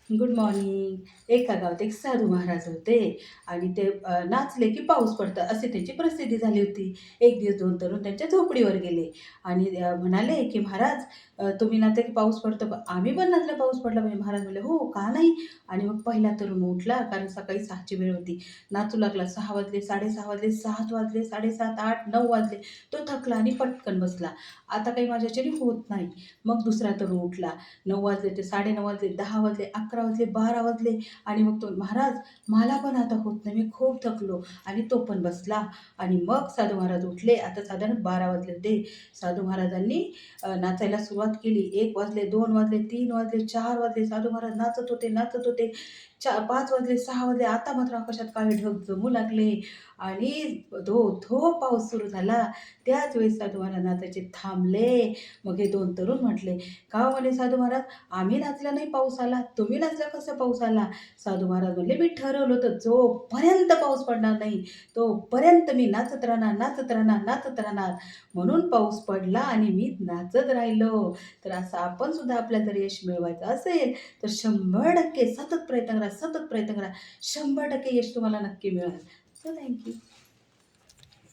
Good morning. एका गावात एक साधू महाराज होते आणि ते नाचले की पाऊस पडतं अशी त्यांची प्रसिद्धी झाली होती. एक दिवस 2 तरुण त्यांच्या झोपडीवर गेले आणि म्हणाले, की "महाराज तुम्ही नाचले की पाऊस पडतो का?" "आम्ही पण नाचलं पाऊस पडला पाहिजे." महाराज म्हणले, "हो, का नाही?" आणि मग पहिला तरुण उठला कारण सकाळी 6ची वेळ होती. नाचू लागला. 6 वाजले, 6:30 वाजले, 7 वाजले, 7:30, 8, 9 वाजले. तो थकला आणि पटकन बसला. आता काही माझ्याच्याने होत नाही. मग दुसरा तरुण उठला. 9 वाजले ते 9:30 वाजले, 10 वाजले, 11 वाजले, 12 वाजले आणि मग तो महाराज मला पण आता होत नाही, मी खूप थकलो आणि तो पण बसला आणि मग साधू महाराज उठले. आता साधारण 12 वाजले होते. साधू महाराजांनी नाचायला सुरुवात केली. 1 वाजले, 2 वाजले, 3 वाजले, 4 वाजले. साधू महाराज नाचत होते, नाचत होते. 5 वाजले, 6 वाजले. आता मात्र आकाशात काळे ढग जमू लागले आणि धो-धो पाऊस सुरू झाला. त्याच वेळेस साधू महाराज नाचायचे थांबले. मग हे 2 तरुण म्हटले, "का हो?" म्हणे साधू महाराज, "आम्ही नाचलं नाही पाऊस आला. तुम्ही नाचला कसं पाऊस आला?" साधू महाराज म्हणले, "मी ठरवलं होतं जोपर्यंत पाऊस पडणार नाही, तोपर्यंत मी नाचत राहणार, नाचत राहणार, नाचत राहणार. म्हणून पाऊस पडला आणि मी नाचत राहिलो." तर असं आपण सुद्धा आपल्याला जर यश मिळवायचं असेल, तर 100% सतत प्रयत्न करा, सतत प्रयत्न करा. 100% यश तुम्हाला नक्की मिळेल. So thank you.